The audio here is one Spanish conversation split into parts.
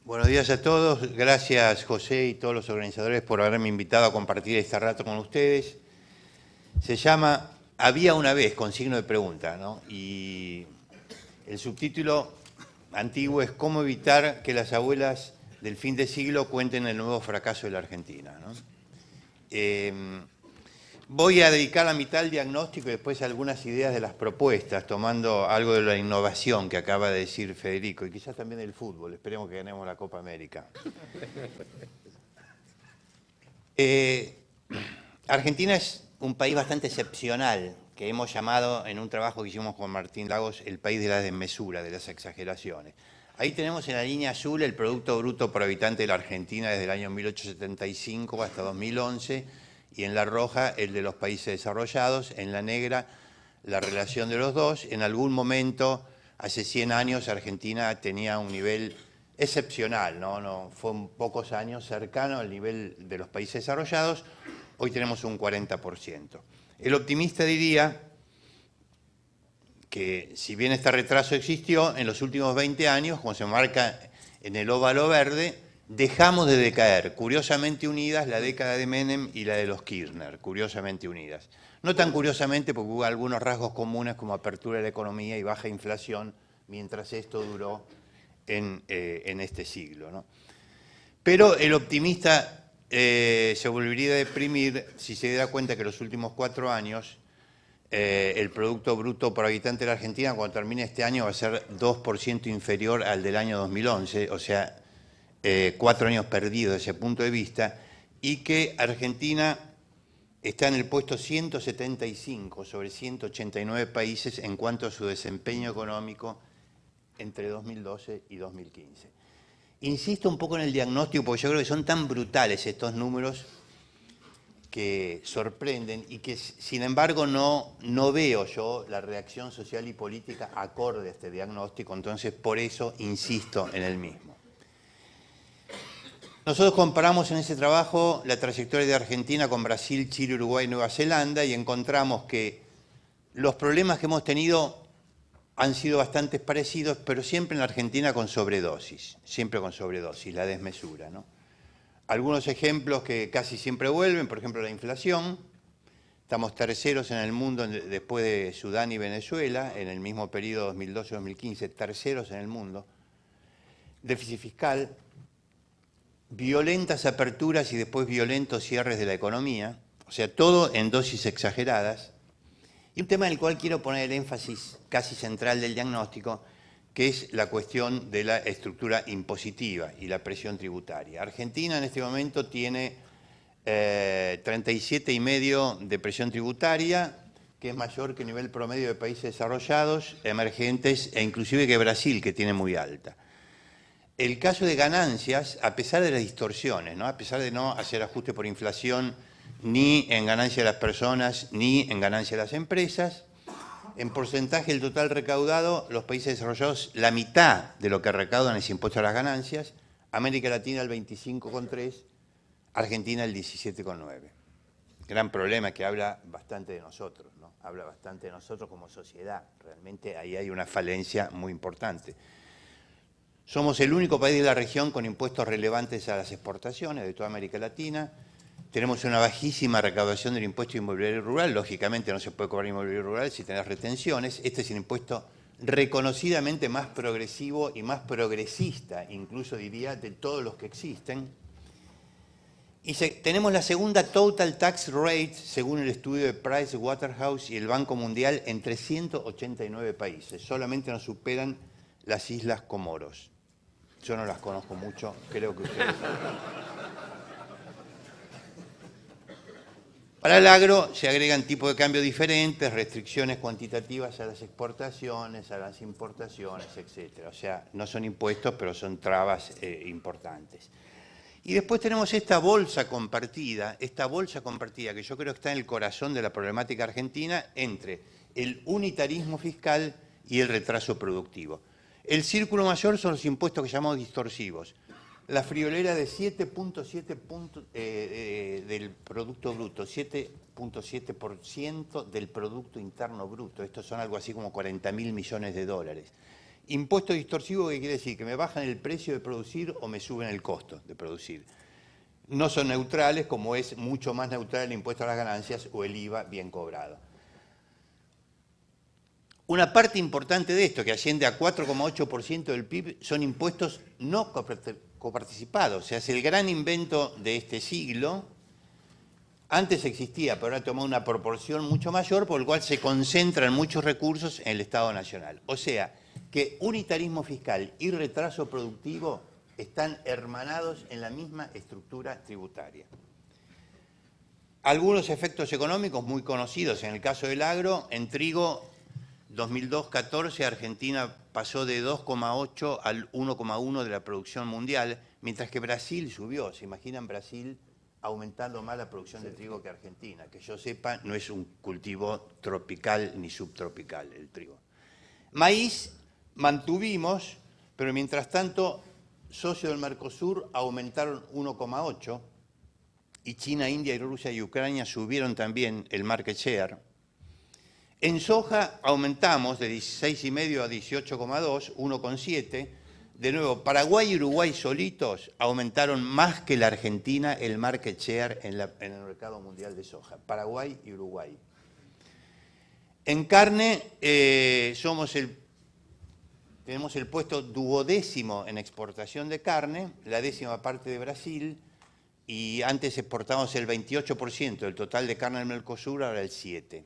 Buenos días a todos. Gracias, José y todos los organizadores por haberme invitado a compartir este rato con ustedes. Se llama Había una vez, con signo de pregunta, ¿no? Y el subtítulo antiguo es ¿Cómo evitar que las abuelas del fin de siglo cuenten el nuevo fracaso de la Argentina?, ¿no? Voy a dedicar la mitad al diagnóstico y después algunas ideas de las propuestas, tomando algo de la innovación que acaba de decir Federico, y quizás también del fútbol. Esperemos que ganemos la Copa América. Argentina es un país bastante excepcional, que hemos llamado en un trabajo que hicimos con Martín Lagos el país de la desmesura, de las exageraciones. Ahí tenemos en la línea azul el Producto Bruto por habitante de la Argentina desde el año 1875 hasta 2011, y en la roja el de los países desarrollados, en la negra la relación de los dos. En algún momento, hace 100 años, Argentina tenía un nivel excepcional, ¿no? Fue en pocos años cercano al nivel de los países desarrollados. Hoy tenemos un 40%. El optimista diría que si bien este retraso existió, en los últimos 20 años, como se marca en el óvalo verde, dejamos de decaer, curiosamente unidas la década de Menem y la de los Kirchner, curiosamente unidas. No tan curiosamente porque hubo algunos rasgos comunes como apertura de la economía y baja inflación, mientras esto duró en este siglo, ¿no? Pero el optimista se volvería a deprimir si se diera cuenta que en los últimos 4 años el Producto Bruto por habitante de la Argentina, cuando termine este año, va a ser 2% inferior al del año 2011, o sea, 4 años perdidos desde ese punto de vista, y que Argentina está en el puesto 175 sobre 189 países en cuanto a su desempeño económico entre 2012 y 2015. Insisto un poco en el diagnóstico porque yo creo que son tan brutales estos números que sorprenden y que, sin embargo, no veo yo la reacción social y política acorde a este diagnóstico, entonces por eso insisto en el mismo. Nosotros comparamos en ese trabajo la trayectoria de Argentina con Brasil, Chile, Uruguay y Nueva Zelanda y encontramos que los problemas que hemos tenido han sido bastante parecidos, pero siempre en la Argentina con sobredosis, la desmesura, ¿no? Algunos ejemplos que casi siempre vuelven, por ejemplo, la inflación. Estamos terceros en el mundo después de Sudán y Venezuela, en el mismo periodo 2012-2015, terceros en el mundo. Déficit fiscal, violentas aperturas y después violentos cierres de la economía, o sea, todo en dosis exageradas. Y un tema en el cual quiero poner el énfasis casi central del diagnóstico, que es la cuestión de la estructura impositiva y la presión tributaria. Argentina en este momento tiene 37,5 de presión tributaria, que es mayor que el nivel promedio de países desarrollados, emergentes e inclusive que Brasil, que tiene muy alta. El caso de ganancias, a pesar de las distorsiones, ¿no? A pesar de no hacer ajuste por inflación ni en ganancia de las personas ni en ganancia de las empresas, en porcentaje del total recaudado, los países desarrollados la mitad de lo que recaudan es impuesto a las ganancias, América Latina el 25,3%, Argentina el 17,9%. Gran problema que habla bastante de nosotros, ¿no? Habla bastante de nosotros como sociedad. Realmente ahí hay una falencia muy importante. Somos el único país de la región con impuestos relevantes a las exportaciones de toda América Latina. Tenemos una bajísima recaudación del impuesto inmobiliario rural. Lógicamente no se puede cobrar inmobiliario rural si tenés retenciones. Este es el impuesto reconocidamente más progresivo y más progresista, incluso diría, de todos los que existen. Y tenemos la segunda total tax rate, según el estudio de Price Waterhouse y el Banco Mundial, en 389 países. Solamente nos superan las Islas Comoros. Yo no las conozco mucho, creo que ustedes... Para el agro se agregan tipos de cambio diferentes, restricciones cuantitativas a las exportaciones, a las importaciones, etc. O sea, no son impuestos, pero son trabas importantes. Y después tenemos esta bolsa compartida que yo creo que está en el corazón de la problemática argentina entre el unitarismo fiscal y el retraso productivo. El círculo mayor son los impuestos que llamamos distorsivos. La friolera de 7,7 puntos del Producto Bruto, 7,7% del Producto Interno Bruto. Estos son algo así como 40.000 millones de dólares. Impuesto distorsivo, ¿qué quiere decir? Que me bajan el precio de producir o me suben el costo de producir. No son neutrales, como es mucho más neutral el impuesto a las ganancias o el IVA bien cobrado. Una parte importante de esto, que asciende a 4,8% del PIB, son impuestos no coparticipados. O sea, es el gran invento de este siglo. Antes existía, pero ahora toma una proporción mucho mayor, por el cual se concentran muchos recursos en el Estado Nacional. O sea, que unitarismo fiscal y retraso productivo están hermanados en la misma estructura tributaria. Algunos efectos económicos muy conocidos, en el caso del agro, en trigo, 2002-14, Argentina pasó de 2,8 al 1,1 de la producción mundial, mientras que Brasil subió. ¿Se imaginan Brasil aumentando más la producción de trigo que Argentina? Que yo sepa, no es un cultivo tropical ni subtropical el trigo. Maíz mantuvimos, pero mientras tanto, socios del Mercosur aumentaron 1,8 y China, India, Rusia y Ucrania subieron también el market share. En soja aumentamos de 16,5 a 18,2, 1,7. De nuevo, Paraguay y Uruguay solitos aumentaron más que la Argentina el market share en el mercado mundial de soja. Paraguay y Uruguay. En carne tenemos el puesto 12º en exportación de carne, la 10ª parte de Brasil, y antes exportábamos el 28% del total de carne del Mercosur, ahora el 7%.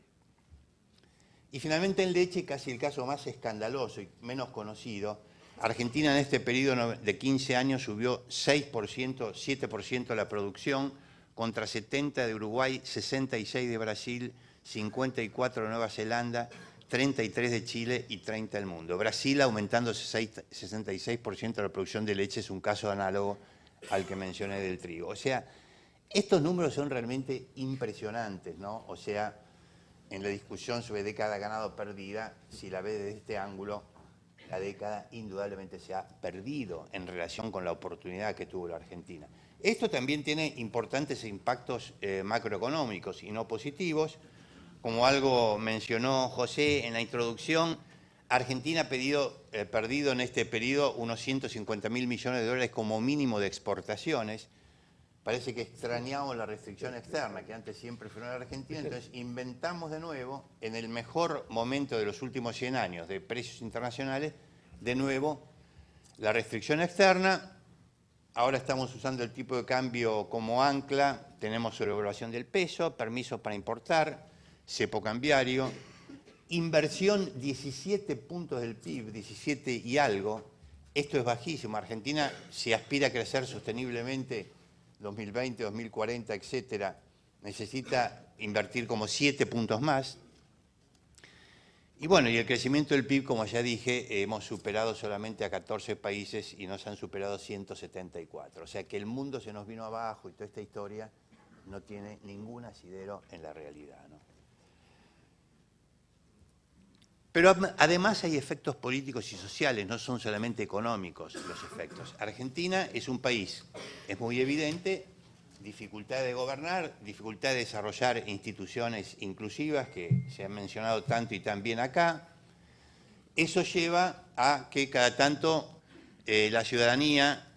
Y finalmente en leche, casi el caso más escandaloso y menos conocido, Argentina en este periodo de 15 años subió 6%, 7% la producción, contra 70 de Uruguay, 66 de Brasil, 54 de Nueva Zelanda, 33 de Chile y 30 del mundo. Brasil aumentando 66% de la producción de leche es un caso análogo al que mencioné del trigo. O sea, estos números son realmente impresionantes, ¿no? O sea, en la discusión sobre década ganada o perdida, si la ve desde este ángulo, la década indudablemente se ha perdido en relación con la oportunidad que tuvo la Argentina. Esto también tiene importantes impactos macroeconómicos y no positivos. Como algo mencionó José en la introducción, Argentina ha perdido en este periodo unos 150.000 millones de dólares como mínimo de exportaciones. Parece que extrañamos la restricción externa, que antes siempre fue en la Argentina, entonces inventamos de nuevo, en el mejor momento de los últimos 100 años de precios internacionales, de nuevo la restricción externa. Ahora estamos usando el tipo de cambio como ancla, tenemos sobrevaluación del peso, permisos para importar, cepo cambiario, inversión 17 puntos del PIB, 17 y algo. Esto es bajísimo. Argentina, si aspira a crecer sosteniblemente 2020, 2040, etcétera, necesita invertir como 7 puntos más. Y bueno, y el crecimiento del PIB, como ya dije, hemos superado solamente a 14 países y nos han superado 174. O sea que el mundo se nos vino abajo y toda esta historia no tiene ningún asidero en la realidad, ¿no? Pero además hay efectos políticos y sociales, no son solamente económicos los efectos. Argentina es un país, es muy evidente, dificultad de gobernar, dificultad de desarrollar instituciones inclusivas, que se han mencionado tanto y tan bien acá. Eso lleva a que cada tanto la ciudadanía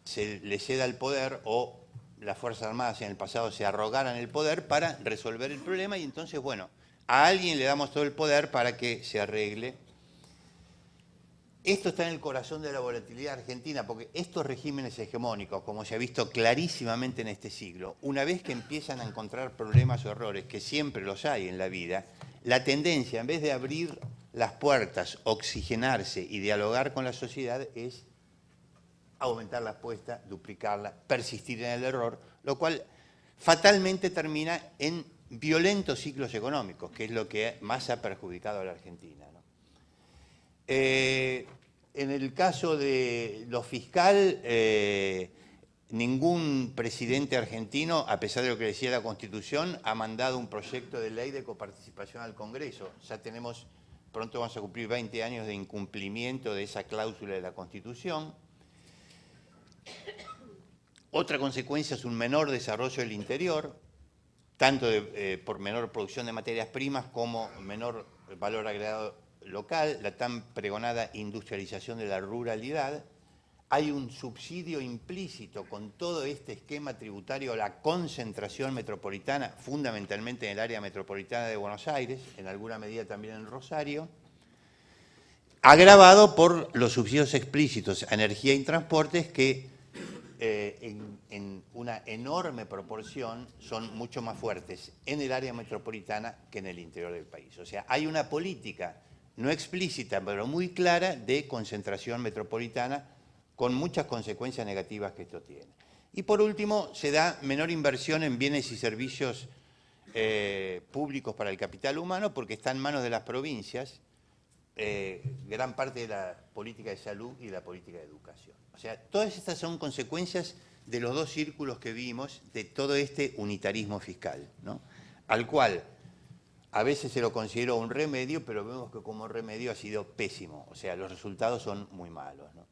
se le ceda el poder o las Fuerzas Armadas en el pasado se arrogaran el poder para resolver el problema y entonces, bueno, a alguien le damos todo el poder para que se arregle. Esto está en el corazón de la volatilidad argentina, porque estos regímenes hegemónicos, como se ha visto clarísimamente en este siglo, una vez que empiezan a encontrar problemas o errores, que siempre los hay en la vida, la tendencia, en vez de abrir las puertas, oxigenarse y dialogar con la sociedad, es aumentar la apuesta, duplicarla, persistir en el error, lo cual fatalmente termina en violentos ciclos económicos, que es lo que más ha perjudicado a la Argentina, ¿no? En el caso de lo fiscal, ningún presidente argentino, a pesar de lo que decía la Constitución, ha mandado un proyecto de ley de coparticipación al Congreso. Ya tenemos, pronto vamos a cumplir 20 años de incumplimiento de esa cláusula de la Constitución. Otra consecuencia es un menor desarrollo del interior, tanto por menor producción de materias primas como menor valor agregado local, la tan pregonada industrialización de la ruralidad. Hay un subsidio implícito con todo este esquema tributario, la concentración metropolitana, fundamentalmente en el área metropolitana de Buenos Aires, en alguna medida también en Rosario, agravado por los subsidios explícitos a energía y transportes que en una enorme proporción son mucho más fuertes en el área metropolitana que en el interior del país. O sea, hay una política no explícita, pero muy clara de concentración metropolitana con muchas consecuencias negativas que esto tiene. Y por último, se da menor inversión en bienes y servicios públicos para el capital humano porque está en manos de las provincias gran parte de la política de salud y de la política de educación. O sea, todas estas son consecuencias de los dos círculos que vimos de todo este unitarismo fiscal, ¿no? Al cual a veces se lo consideró un remedio, pero vemos que como remedio ha sido pésimo. O sea, los resultados son muy malos, ¿no?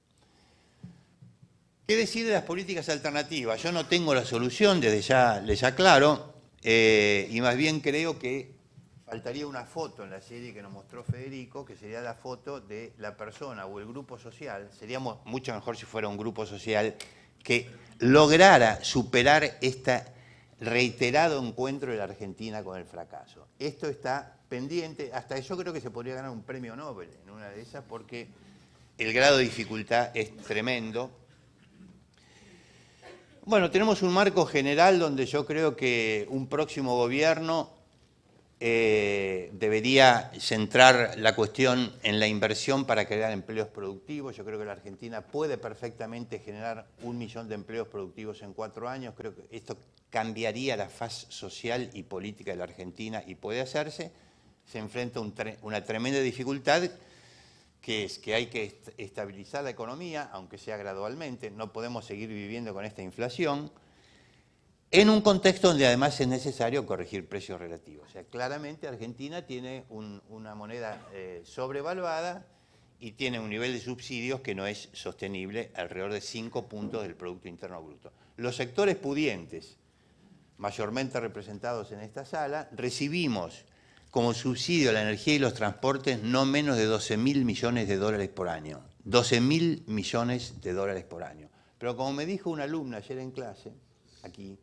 ¿Qué decir de las políticas alternativas? Yo no tengo la solución, desde ya les aclaro, y más bien creo que faltaría una foto en la serie que nos mostró Federico, que sería la foto de la persona o el grupo social. Sería mucho mejor si fuera un grupo social que lograra superar este reiterado encuentro de la Argentina con el fracaso. Esto está pendiente, hasta yo creo que se podría ganar un premio Nobel en una de esas, porque el grado de dificultad es tremendo. Bueno, tenemos un marco general donde yo creo que un próximo gobierno debería centrar la cuestión en la inversión para crear empleos productivos. Yo creo que la Argentina puede perfectamente generar 1 millón de empleos productivos en 4 años. Creo que esto cambiaría la faz social y política de la Argentina y puede hacerse. Se enfrenta una tremenda dificultad, que es que hay que estabilizar la economía, aunque sea gradualmente. No podemos seguir viviendo con esta inflación, en un contexto donde además es necesario corregir precios relativos. O sea, claramente Argentina tiene una moneda sobrevaluada y tiene un nivel de subsidios que no es sostenible, alrededor de 5 puntos del Producto Interno Bruto. Los sectores pudientes, mayormente representados en esta sala, recibimos como subsidio a la energía y los transportes no menos de 12.000 millones de dólares por año. 12.000 millones de dólares por año. Pero como me dijo una alumna ayer en clase, aquí,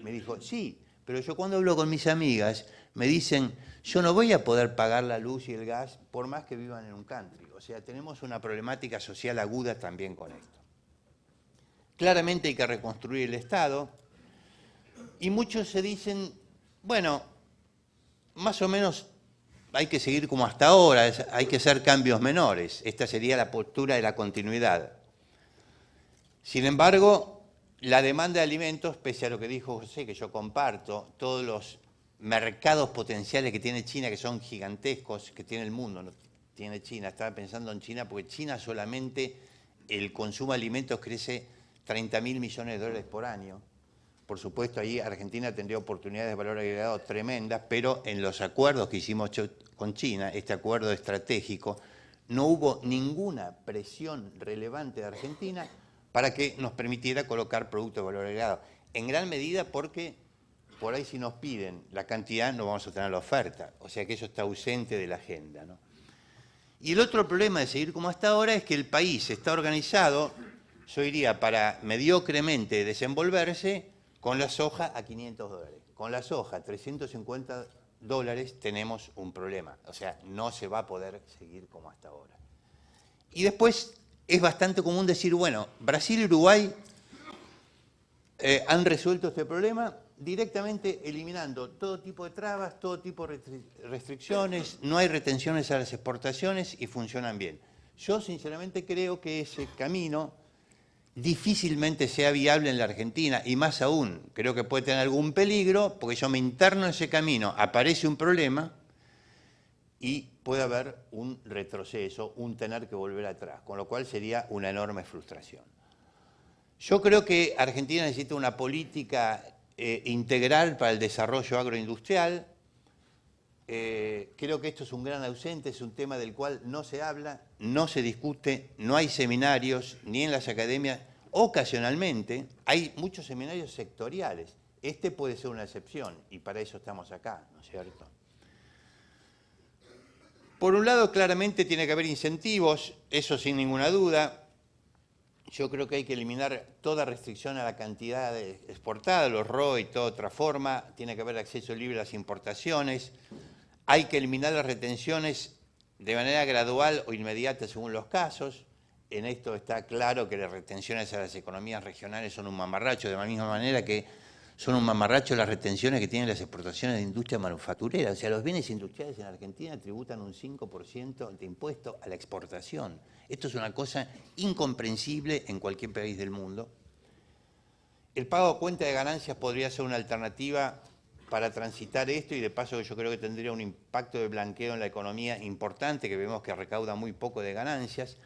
me dijo, sí, pero yo cuando hablo con mis amigas me dicen, yo no voy a poder pagar la luz y el gas por más que vivan en un country. O sea, tenemos una problemática social aguda también con esto. Claramente hay que reconstruir el Estado y muchos se dicen, bueno, más o menos hay que seguir como hasta ahora, hay que hacer cambios menores. Esta sería la postura de la continuidad. Sin embargo, la demanda de alimentos, pese a lo que dijo José, que yo comparto, todos los mercados potenciales que tiene China, que son gigantescos, que tiene el mundo, no tiene China. Estaba pensando en China, porque China solamente el consumo de alimentos crece 30.000 millones de dólares por año. Por supuesto, ahí Argentina tendría oportunidades de valor agregado tremendas, pero en los acuerdos que hicimos con China, este acuerdo estratégico, no hubo ninguna presión relevante de Argentina para que nos permitiera colocar productos de valor agregado. En gran medida porque por ahí si nos piden la cantidad no vamos a tener la oferta. O sea que eso está ausente de la agenda, ¿no? Y el otro problema de seguir como hasta ahora es que el país está organizado, yo diría, para mediocremente desenvolverse con la soja a 500 dólares. Con la soja a 350 dólares tenemos un problema. O sea, no se va a poder seguir como hasta ahora. Y después es bastante común decir, bueno, Brasil y Uruguay han resuelto este problema directamente eliminando todo tipo de trabas, todo tipo de restricciones, no hay retenciones a las exportaciones y funcionan bien. Yo sinceramente creo que ese camino difícilmente sea viable en la Argentina, y más aún, creo que puede tener algún peligro, porque yo me interno en ese camino, aparece un problema y puede haber un retroceso, un tener que volver atrás, con lo cual sería una enorme frustración. Yo creo que Argentina necesita una política integral para el desarrollo agroindustrial. Creo que esto es un gran ausente, es un tema del cual no se habla, no se discute, no hay seminarios, ni en las academias. Ocasionalmente hay muchos seminarios sectoriales. Este puede ser una excepción y para eso estamos acá, ¿no es cierto? Por un lado, claramente tiene que haber incentivos, eso sin ninguna duda. Yo creo que hay que eliminar toda restricción a la cantidad exportada, los ROI y toda otra forma. Tiene que haber acceso libre a las importaciones. Hay que eliminar las retenciones de manera gradual o inmediata según los casos. En esto está claro que las retenciones a las economías regionales son un mamarracho, de la misma manera que son un mamarracho las retenciones que tienen las exportaciones de industria manufacturera. O sea, los bienes industriales en Argentina tributan un 5% de impuesto a la exportación. Esto es una cosa incomprensible en cualquier país del mundo. El pago a cuenta de ganancias podría ser una alternativa para transitar esto y de paso yo creo que tendría un impacto de blanqueo en la economía importante, que vemos que recauda muy poco de ganancias.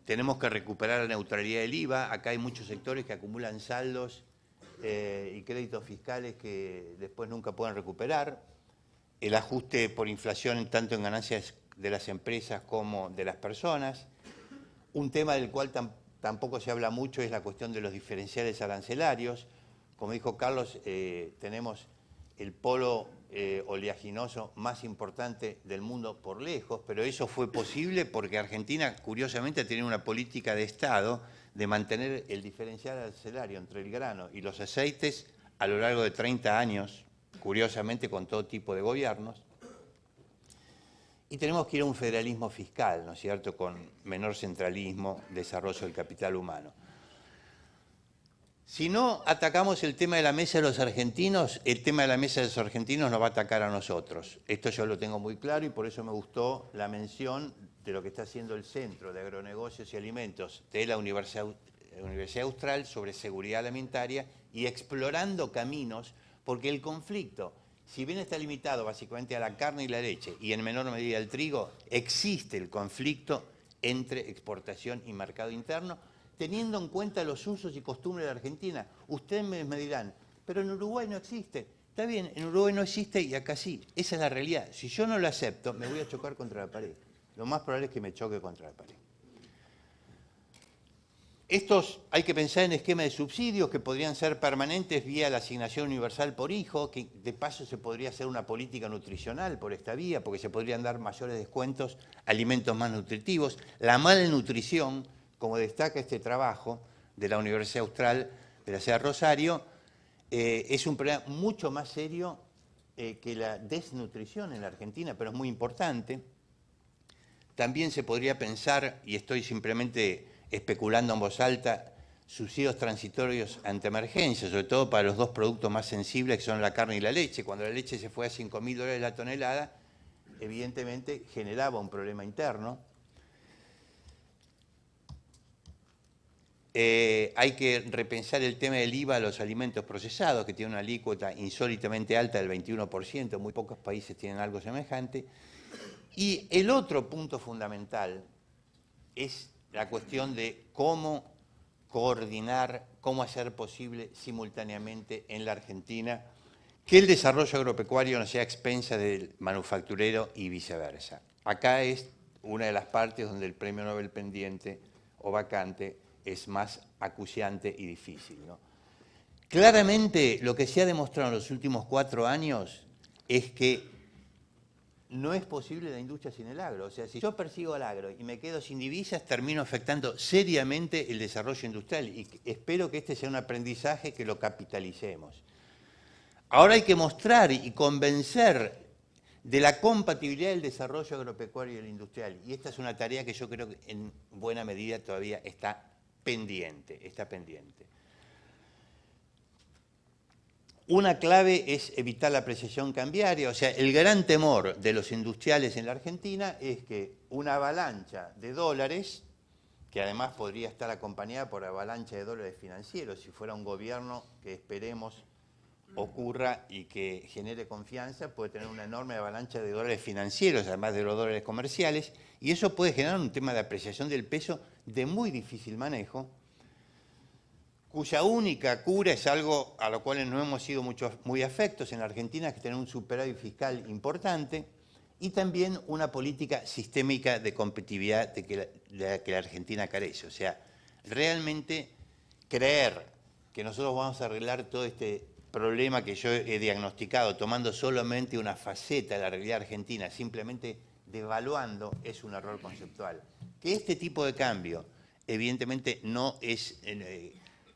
Tenemos que recuperar la neutralidad del IVA. Acá hay muchos sectores que acumulan saldos y créditos fiscales que después nunca pueden recuperar. El ajuste por inflación tanto en ganancias de las empresas como de las personas. Un tema del cual tampoco se habla mucho es la cuestión de los diferenciales arancelarios. Como dijo Carlos, tenemos el polo oleaginoso más importante del mundo por lejos, pero eso fue posible porque Argentina, curiosamente, ha tenido una política de Estado de mantener el diferencial arancelario entre el grano y los aceites a lo largo de 30 años, curiosamente con todo tipo de gobiernos. Y tenemos que ir a un federalismo fiscal, ¿no es cierto?, con menor centralismo, desarrollo del capital humano. Si no atacamos el tema de la mesa de los argentinos, el tema de la mesa de los argentinos nos va a atacar a nosotros. Esto yo lo tengo muy claro y por eso me gustó la mención de lo que está haciendo el Centro de Agronegocios y Alimentos de la Universidad Austral sobre seguridad alimentaria y explorando caminos, porque el conflicto, si bien está limitado básicamente a la carne y la leche y en menor medida al trigo, existe el conflicto entre exportación y mercado interno, teniendo en cuenta los usos y costumbres de la Argentina. Ustedes me dirán, pero en Uruguay no existe. Está bien, en Uruguay no existe y acá sí. Esa es la realidad. Si yo no lo acepto, me voy a chocar contra la pared. Lo más probable es que me choque contra la pared. Estos hay que pensar en esquemas de subsidios que podrían ser permanentes vía la asignación universal por hijo, que de paso se podría hacer una política nutricional por esta vía, porque se podrían dar mayores descuentos a alimentos más nutritivos. La malnutrición, como destaca este trabajo de la Universidad Austral de la Ciudad de Rosario, es un problema mucho más serio que la desnutrición en la Argentina, pero es muy importante. También se podría pensar, y estoy simplemente especulando en voz alta, subsidios transitorios ante emergencia, sobre todo para los dos productos más sensibles que son la carne y la leche. Cuando la leche se fue a $5.000 la tonelada, evidentemente generaba un problema interno. Hay que repensar el tema del IVA a los alimentos procesados, que tiene una alícuota insólitamente alta del 21%, muy pocos países tienen algo semejante. Y el otro punto fundamental es la cuestión de cómo coordinar, cómo hacer posible simultáneamente en la Argentina que el desarrollo agropecuario no sea a expensa del manufacturero y viceversa. Acá es una de las partes donde el premio Nobel pendiente o vacante es más acuciante y difícil, ¿no? Claramente lo que se ha demostrado en los últimos 4 años es que no es posible la industria sin el agro. O sea, si yo persigo al agro y me quedo sin divisas, termino afectando seriamente el desarrollo industrial y espero que este sea un aprendizaje que lo capitalicemos. Ahora hay que mostrar y convencer de la compatibilidad del desarrollo agropecuario y el industrial. Y esta es una tarea que yo creo que en buena medida todavía está pendiente. Una clave es evitar la apreciación cambiaria, o sea, el gran temor de los industriales en la Argentina es que una avalancha de dólares, que además podría estar acompañada por avalancha de dólares financieros, si fuera un gobierno que esperemos ocurra y que genere confianza, puede tener una enorme avalancha de dólares financieros, además de los dólares comerciales, y eso puede generar un tema de apreciación del peso de muy difícil manejo, cuya única cura es algo a lo cual no hemos sido muy afectos en la Argentina, que es tener un superávit fiscal importante y también una política sistémica de competitividad de la que la Argentina carece. O sea, realmente creer que nosotros vamos a arreglar todo este problema que yo he diagnosticado tomando solamente una faceta de la realidad argentina, simplemente devaluando es un error conceptual. Que este tipo de cambio, evidentemente, no es,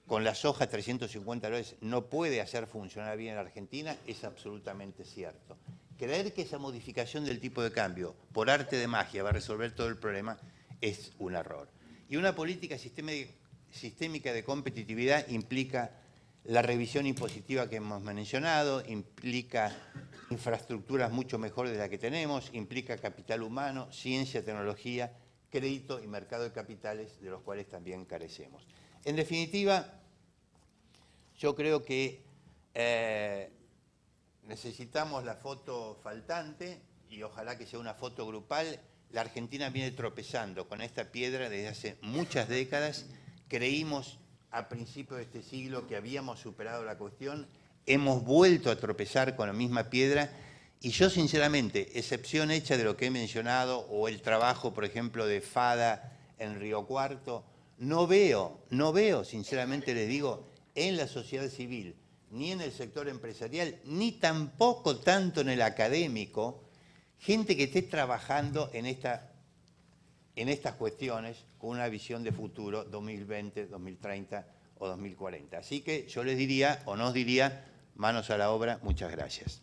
con la soja 350 dólares, no puede hacer funcionar bien a la Argentina, es absolutamente cierto. Creer que esa modificación del tipo de cambio, por arte de magia, va a resolver todo el problema, es un error. Y una política sistémica de competitividad implica la revisión impositiva que hemos mencionado, implica infraestructuras mucho mejores de las que tenemos, implica capital humano, ciencia, tecnología, crédito y mercado de capitales, de los cuales también carecemos. En definitiva, yo creo que necesitamos la foto faltante y ojalá que sea una foto grupal. La Argentina viene tropezando con esta piedra desde hace muchas décadas. Creímos a principios de este siglo que habíamos superado la cuestión, hemos vuelto a tropezar con la misma piedra y yo sinceramente, excepción hecha de lo que he mencionado o el trabajo, por ejemplo, de Fada en Río Cuarto, no veo, sinceramente les digo, en la sociedad civil, ni en el sector empresarial, ni tampoco tanto en el académico, gente que esté trabajando en estas cuestiones con una visión de futuro 2020, 2030 o 2040. Así que yo les diría, o nos diría, manos a la obra, muchas gracias.